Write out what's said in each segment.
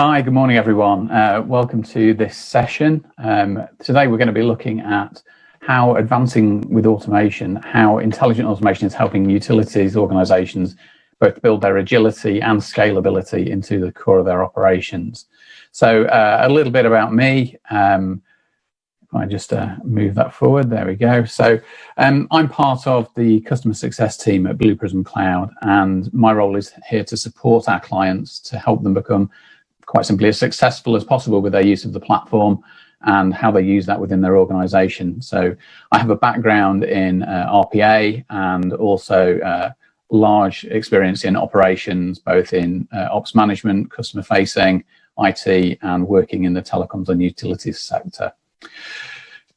Hi, good morning, everyone. Welcome to this session. Today we're going to be looking at how advancing with automation, how intelligent automation is helping utilities organizations both build their agility and scalability into the core of their operations. So a little bit about me. If I just move that forward, there we go. So I'm part of the customer success team at Blue Prism Cloud, and my role is here to support our clients to help them become quite simply as successful as possible with their use of the platform and how they use that within their organization. So I have a background in RPA and also large experience in operations, both in ops management, customer facing, IT, and working in the telecoms and utilities sector.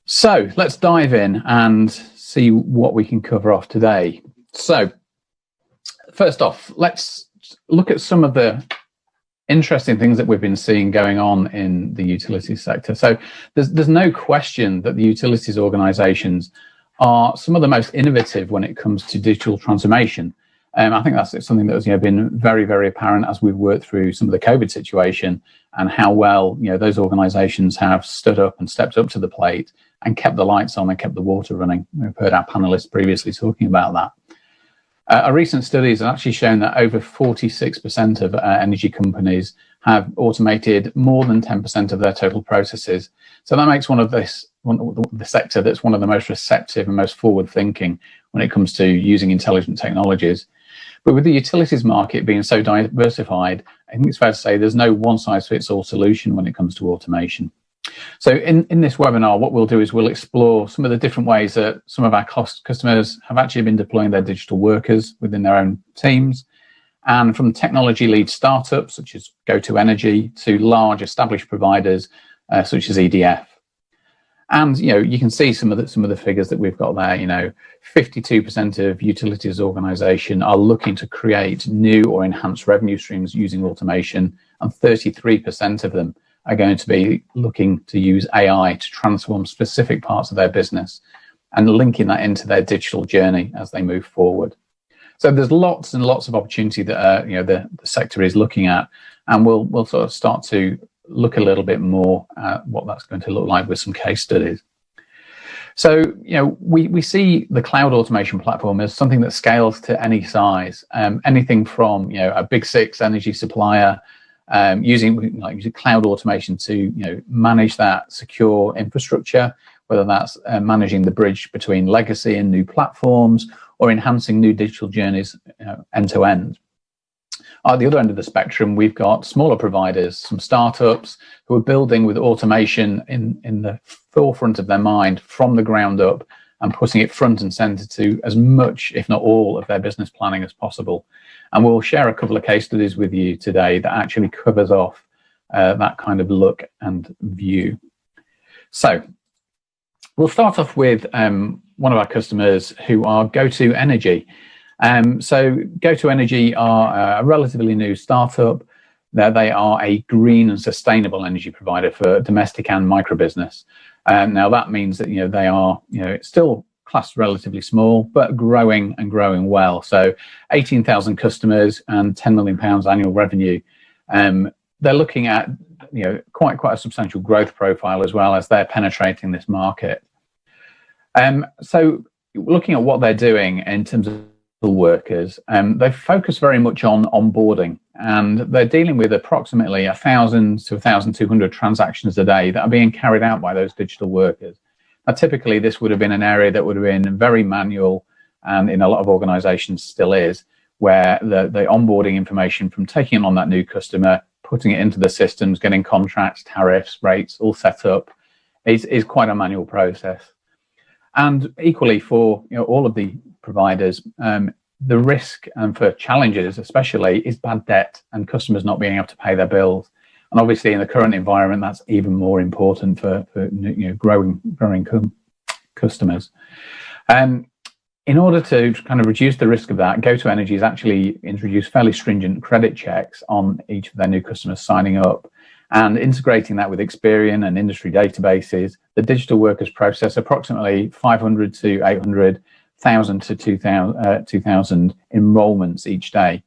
So let's dive in and see what we can cover off today. So first off, let's look at some of the interesting things that we've been seeing going on in the utilities sector. So there's no question that the utilities organizations are some of the most innovative when it comes to digital transformation. I think that's something that has been very, very apparent as we've worked through some of the COVID situation and how well those organizations have stood up and stepped up to the plate and kept the lights on and kept the water running. We've heard our panelists previously talking about that. A recent study has actually shown that over 46% of energy companies have automated more than 10% of their total processes. So that makes the sector that's one of the most receptive and most forward-thinking when it comes to using intelligent technologies. But with the utilities market being so diversified, I think it's fair to say there's no one-size-fits-all solution when it comes to automation. So in this webinar, what we'll do is we'll explore some of the different ways that some of our customers have actually been deploying their digital workers within their own teams. And from technology lead startups, such as goto.energy, to large established providers, such as EDF. And, you can see some of the figures that we've got there. 52% of utilities organization are looking to create new or enhanced revenue streams using automation, and 33% of them are going to be looking to use AI to transform specific parts of their business and linking that into their digital journey as they move forward. So there's lots and lots of opportunity that the sector is looking at, and we'll sort of start to look a little bit more at what that's going to look like with some case studies. So we see the cloud automation platform as something that scales to any size, anything from a big six energy supplier using cloud automation to manage that secure infrastructure, whether that's managing the bridge between legacy and new platforms or enhancing new digital journeys end to end. At the other end of the spectrum, we've got smaller providers, some startups who are building with automation in the forefront of their mind from the ground up and putting it front and center to as much, if not all, of their business planning as possible. And we'll share a couple of case studies with you today that actually covers off that kind of look and view. So we'll start off with one of our customers who are goto.energy. So goto.energy are a relatively new startup. They are a green and sustainable energy provider for domestic and micro business. Now that means that they are still classed relatively small, but growing and growing well. So 18,000 customers and £10 million annual revenue. They're looking at quite a substantial growth profile as well as they're penetrating this market. So looking at what they're doing in terms of workers, they focus very much on onboarding, and they're dealing with approximately 1,000 to 1,200 transactions a day that are being carried out by those digital workers. Now, typically, this would have been an area that would have been very manual, and in a lot of organizations still is, where the onboarding information from taking on that new customer, putting it into the systems, getting contracts, tariffs, rates all set up is quite a manual process. And equally for all of the providers, the risk and for challenges especially is bad debt and customers not being able to pay their bills. And obviously in the current environment, that's even more important for growing customers. In order to kind of reduce the risk of that, goto.energy has actually introduced fairly stringent credit checks on each of their new customers signing up, and integrating that with Experian and industry databases. The digital workers process approximately 500 to 800,000 to 2,000 enrollments each day.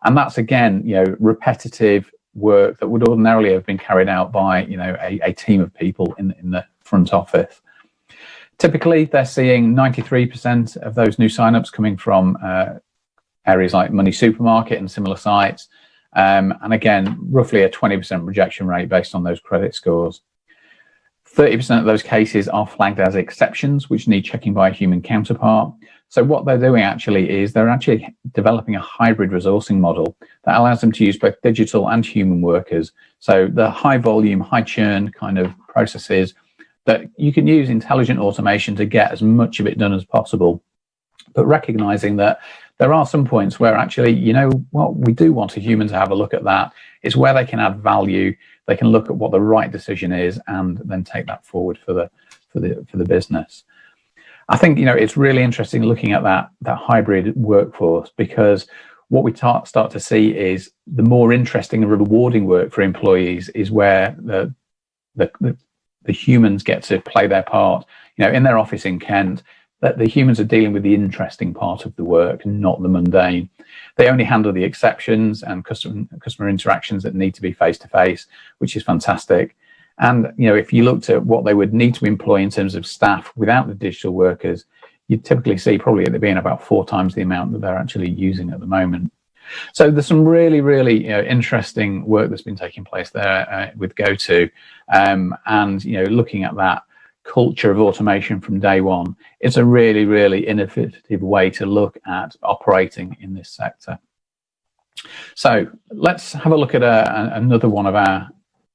And that's, again, repetitive, work that would ordinarily have been carried out by a team of people in the front office. Typically, they're seeing 93% of those new signups coming from areas like Money Supermarket and similar sites. And again, roughly a 20% rejection rate based on those credit scores. 30% of those cases are flagged as exceptions, which need checking by a human counterpart. So what they're doing actually is they're actually developing a hybrid resourcing model that allows them to use both digital and human workers. So the high volume, high churn kind of processes that you can use intelligent automation to get as much of it done as possible, but recognizing that there are some points where actually, we do want a human to have a look at that. It's where they can add value. They can look at what the right decision is and then take that forward for the business. I think it's really interesting looking at that hybrid workforce, because what we start to see is the more interesting and rewarding work for employees is where the humans get to play their part. In their office in Kent, that the humans are dealing with the interesting part of the work, not the mundane. They only handle the exceptions and customer interactions that need to be face to face, which is fantastic. And if you looked at what they would need to employ in terms of staff without the digital workers, you'd typically see probably it being about 4 times the amount that they're actually using at the moment. So there's some really, really interesting work that's been taking place there with GoTo, and looking at that culture of automation from day one. It's a really, really innovative way to look at operating in this sector. So let's have a look at another one of our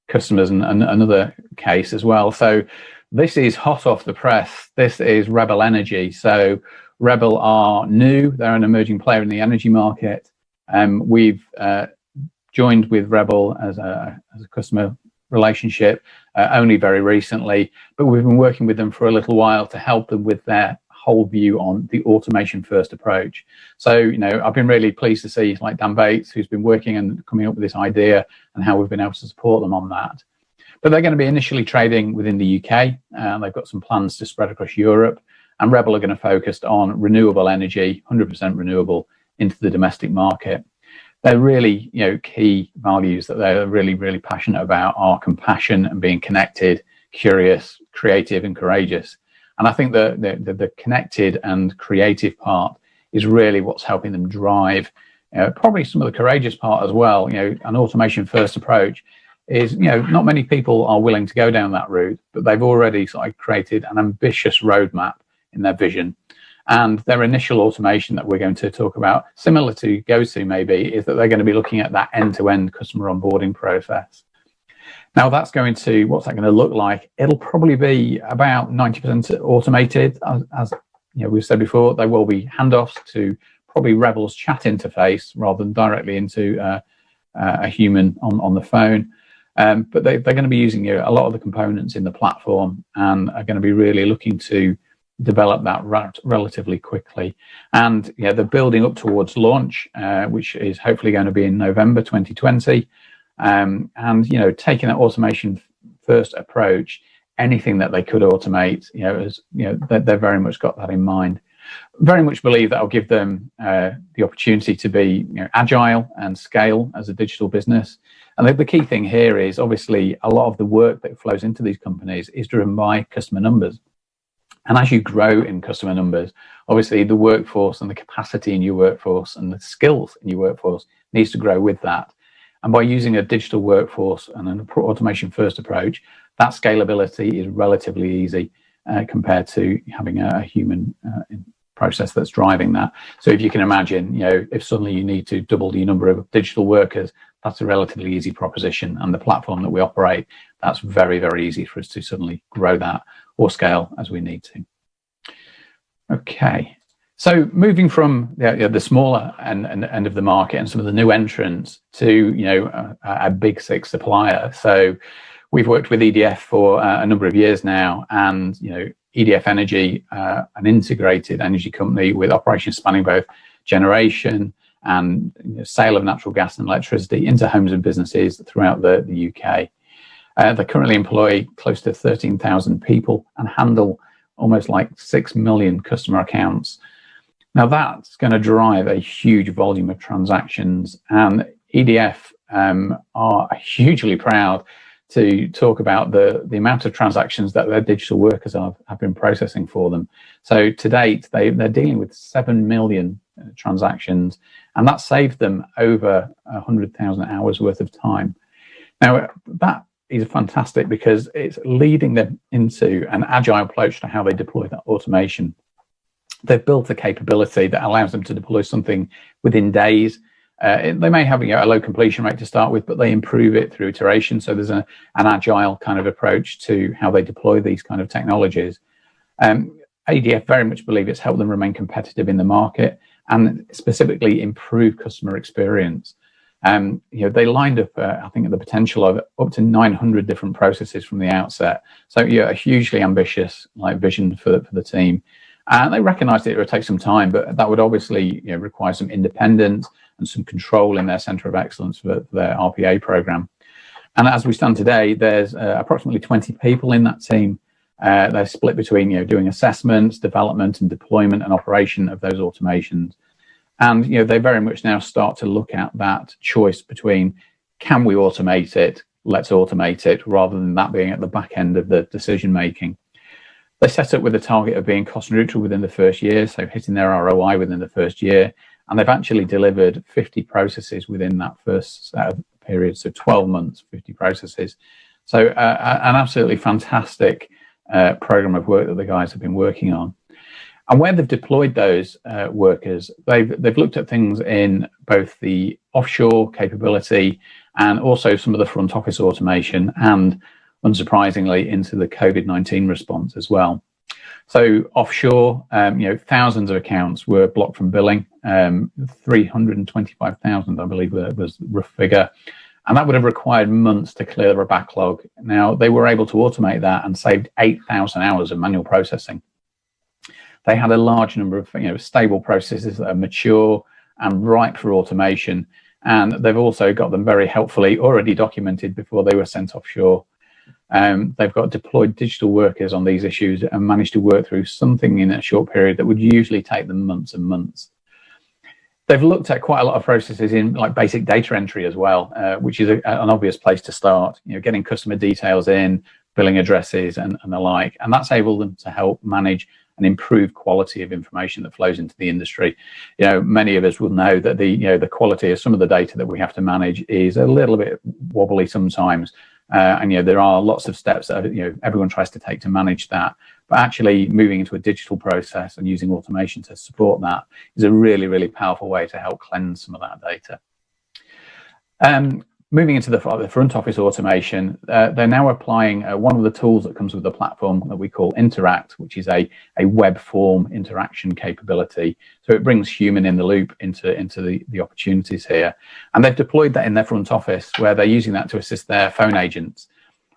customers and another case as well. So this is hot off the press. This is Rebel Energy. So Rebel are new. They're an emerging player in the energy market. We've joined with Rebel as a customer relationship only very recently, but we've been working with them for a little while to help them with their whole view on the automation first approach. So I've been really pleased to see like Dan Bates, who's been working and coming up with this idea, and how we've been able to support them on that. But they're going to be initially trading within the UK, and they've got some plans to spread across Europe, and Rebel are going to focus on renewable energy, 100% renewable, into the domestic market. They're really, key values that they're really, really passionate about are compassion and being connected, curious, creative, and courageous. And I think the connected and creative part is really what's helping them drive probably some of the courageous part as well. An automation first approach is, not many people are willing to go down that route, but they've already sort of created an ambitious roadmap in their vision. And their initial automation that we're going to talk about, similar to GoTo maybe, is that they're going to be looking at that end-to-end customer onboarding process. Now what's that going to look like? It'll probably be about 90% automated. As we've said before, there will be handoffs to probably Rebel's chat interface rather than directly into a human on the phone. But they're going to be using a lot of the components in the platform, and are going to be really looking to develop that relatively quickly. And they're building up towards launch, which is hopefully going to be in November 2020. And taking that automation first approach, anything that they could automate, they've very much got that in mind. Very much believe that will give them the opportunity to be agile and scale as a digital business. And the key thing here is obviously a lot of the work that flows into these companies is driven by customer numbers. And as you grow in customer numbers, obviously the workforce and the capacity in your workforce and the skills in your workforce needs to grow with that. And by using a digital workforce and an automation first approach, that scalability is relatively easy compared to having a human process that's driving that. So if you can imagine, if suddenly you need to double the number of digital workers, that's a relatively easy proposition. And the platform that we operate, that's very, very easy for us to suddenly grow that or scale as we need to. Okay, so moving from the smaller end of the market and some of the new entrants to a big six supplier. So we've worked with EDF for a number of years now, and EDF Energy, an integrated energy company with operations spanning both generation and sale of natural gas and electricity into homes and businesses throughout the UK. They currently employ close to 13,000 people and handle almost like 6 million customer accounts. Now that's going to drive a huge volume of transactions, and EDF are hugely proud to talk about the amount of transactions that their digital workers have been processing for them. So to date, they're dealing with 7 million transactions, and that saved them over 100,000 hours worth of time. Now, that is fantastic because it's leading them into an agile approach to how they deploy that automation. They've built a capability that allows them to deploy something within days. They may have a low completion rate to start with, but they improve it through iteration. So there's an agile kind of approach to how they deploy these kind of technologies. EDF very much believe it's helped them remain competitive in the market and specifically improve customer experience. They lined up, I think, the potential of up to 900 different processes from the outset. So a hugely ambitious vision for the team. And they recognised it would take some time, but that would obviously require some independence and some control in their centre of excellence for their RPA programme. And as we stand today, there's approximately 20 people in that team. They're split between doing assessments, development and deployment and operation of those automations. And they very much now start to look at that choice between, can we automate it? Let's automate it, rather than that being at the back end of the decision making. They set up with a target of being cost neutral within the first year, so hitting their ROI within the first year. And they've actually delivered 50 processes within that first period, so 12 months, 50 processes. So an absolutely fantastic program of work that the guys have been working on. And where they've deployed those workers, they've looked at things in both the offshore capability and also some of the front office automation, and unsurprisingly into the COVID-19 response as well. So offshore, thousands of accounts were blocked from billing. 325,000, I believe, was the rough figure. And that would have required months to clear a backlog. Now, they were able to automate that and saved 8,000 hours of manual processing. They had a large number of stable processes that are mature and ripe for automation. And they've also got them very helpfully already documented before they were sent offshore. They've got deployed digital workers on these issues and managed to work through something in a short period that would usually take them months and months. They've looked at quite a lot of processes in basic data entry as well, which is an obvious place to start, getting customer details in, billing addresses and the like. And that's able them to help manage and improve quality of information that flows into the industry. Many of us will know that the quality of some of the data that we have to manage is a little bit wobbly sometimes. And there are lots of steps that everyone tries to take to manage that, but actually moving into a digital process and using automation to support that is a really, really powerful way to help cleanse some of that data. Moving into the front office automation, they're now applying one of the tools that comes with the platform that we call Interact, which is a web form interaction capability. So it brings human in the loop into the opportunities here. And they've deployed that in their front office, where they're using that to assist their phone agents.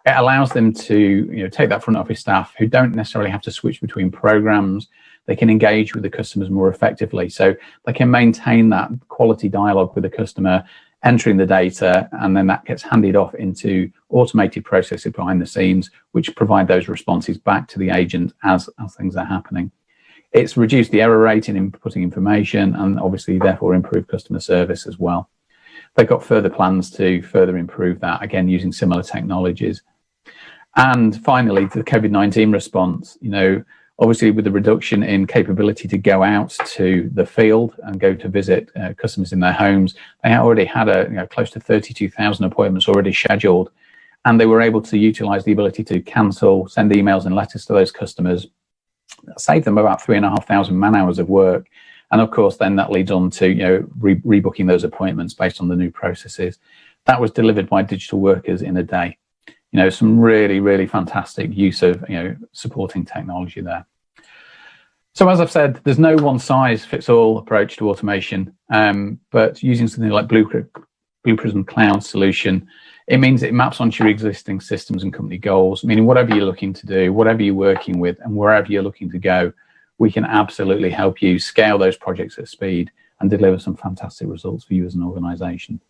It allows them to take that front office staff who don't necessarily have to switch between programs. They can engage with the customers more effectively. So they can maintain that quality dialogue with the customer, entering the data, and then that gets handed off into automated processes behind the scenes, which provide those responses back to the agent as things are happening. It's reduced the error rate in inputting information and obviously therefore improve customer service as well. They've got further plans to further improve that, again, using similar technologies. And finally, to the COVID-19 response, obviously with the reduction in capability to go out to the field and go to visit customers in their homes, they already had close to 32,000 appointments already scheduled, and they were able to utilize the ability to cancel, send emails and letters to those customers. That saved them about 3,500 man hours of work. And of course, then that leads on to rebooking those appointments based on the new processes. That was delivered by digital workers in a day. Some really, really fantastic use of supporting technology there. So as I've said, there's no one size fits all approach to automation, but using something like Blue Prism Cloud solution, it means it maps onto your existing systems and company goals, meaning whatever you're looking to do, whatever you're working with, and wherever you're looking to go, we can absolutely help you scale those projects at speed and deliver some fantastic results for you as an organization.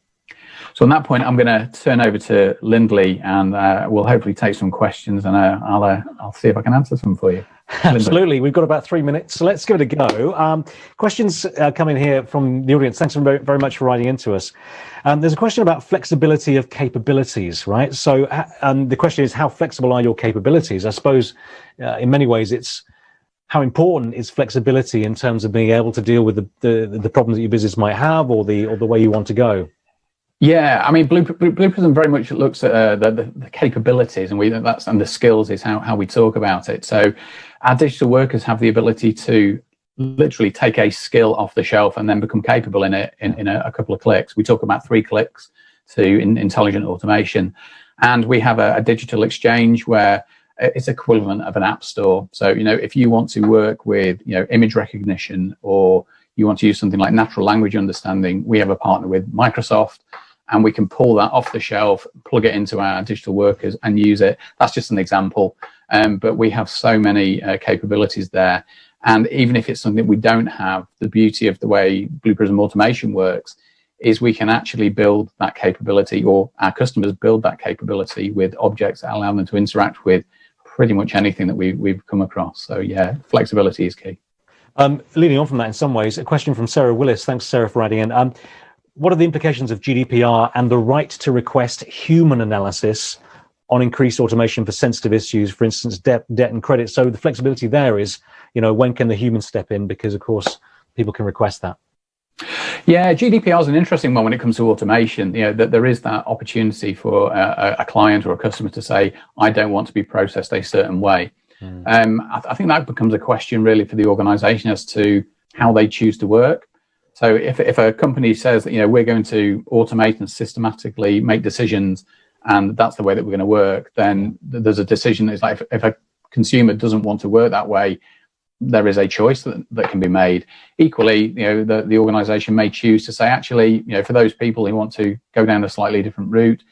So on that point, I'm going to turn over to Lindley, and we'll hopefully take some questions, and I'll see if I can answer some for you. Absolutely. We've got about 3 minutes, so let's give it a go. Questions coming here from the audience. Thanks very, very much for writing into us. There's a question about flexibility of capabilities, right? So the question is, how flexible are your capabilities? I suppose in many ways it's how important is flexibility in terms of being able to deal with the problems that your business might have, or the way you want to go. Yeah, I mean, Blue Prism very much looks at the capabilities, and and the skills is how we talk about it. So our digital workers have the ability to literally take a skill off the shelf and then become capable in it in a couple of clicks. We talk about 3 clicks to intelligent automation, and we have a digital exchange where it's equivalent of an app store. So if you want to work with image recognition, or you want to use something like natural language understanding, we have a partner with Microsoft, and we can pull that off the shelf, plug it into our digital workers and use it. That's just an example. But we have so many capabilities there. And even if it's something that we don't have, the beauty of the way Blue Prism Automation works is we can actually build that capability, or our customers build that capability with objects that allow them to interact with pretty much anything that we've come across. So yeah, flexibility is key. Leading on from that, in some ways, a question from Sarah Willis. Thanks, Sarah, for writing in. What are the implications of GDPR and the right to request human analysis on increased automation for sensitive issues, for instance, debt and credit? So the flexibility there is, when can the human step in? Because, of course, people can request that. Yeah, GDPR is an interesting one when it comes to automation. That there is that opportunity for a client or a customer to say, I don't want to be processed a certain way. I think that becomes a question really for the organization as to how they choose to work. So if a company says that, we're going to automate and systematically make decisions, and that's the way that we're going to work, then there's a decision. It's like if a consumer doesn't want to work that way, there is a choice that can be made. Equally, the organization may choose to say, actually, for those people who want to go down a slightly different route,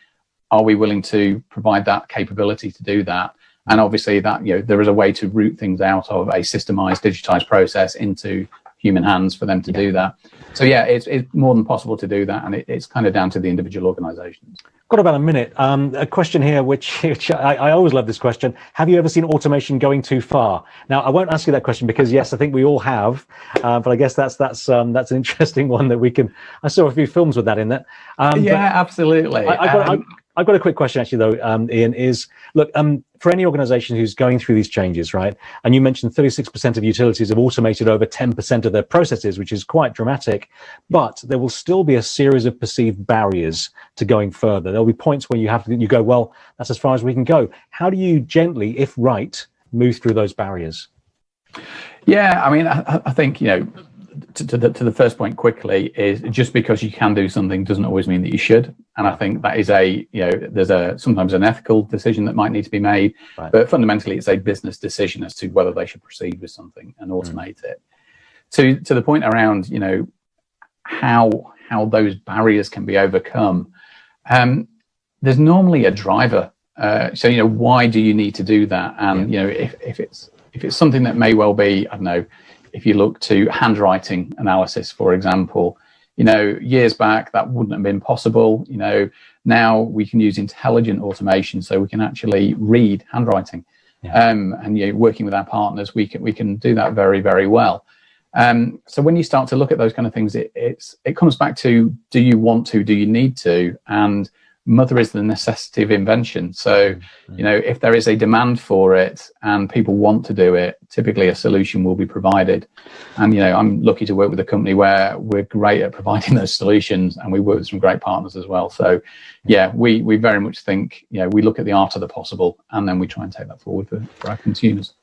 are we willing to provide that capability to do that? And obviously that, there is a way to route things out of a systemized, digitized process into human hands for them to do that. So yeah, it's more than possible to do that, and it's kind of down to the individual organizations. Got about a minute. A question here, which I always love this question. Have you ever seen automation going too far? Now, I won't ask you that question because yes, I think we all have, but I guess that's an interesting one that we can. I saw a few films with that in it. Yeah, absolutely. I've got a quick question actually though, Ian, is look, for any organization who's going through these changes, right? And you mentioned 36% of utilities have automated over 10% of their processes, which is quite dramatic, but there will still be a series of perceived barriers to going further. There'll be points where you go, well, that's as far as we can go. How do you gently, if right, move through those barriers? Yeah, I mean, I think, to the first point quickly, is just because you can do something doesn't always mean that you should. And I think that is there's sometimes an ethical decision that might need to be made, right. But fundamentally it's a business decision as to whether they should proceed with something and automate it. To the point around, how those barriers can be overcome, there's normally a driver. So, why do you need to do that? And, if it's something that may well be, I don't know, if you look to handwriting analysis, for example, years back that wouldn't have been possible. Now we can use intelligent automation, so we can actually read handwriting. Yeah. And working with our partners, we can do that very, very well. So when you start to look at those kind of things, it comes back to, do you want to? Do you need to? And mother is the necessity of invention. So, if there is a demand for it and people want to do it, typically a solution will be provided. And, I'm lucky to work with a company where we're great at providing those solutions, and we work with some great partners as well. So, yeah, we very much think, we look at the art of the possible, and then we try and take that forward for our consumers.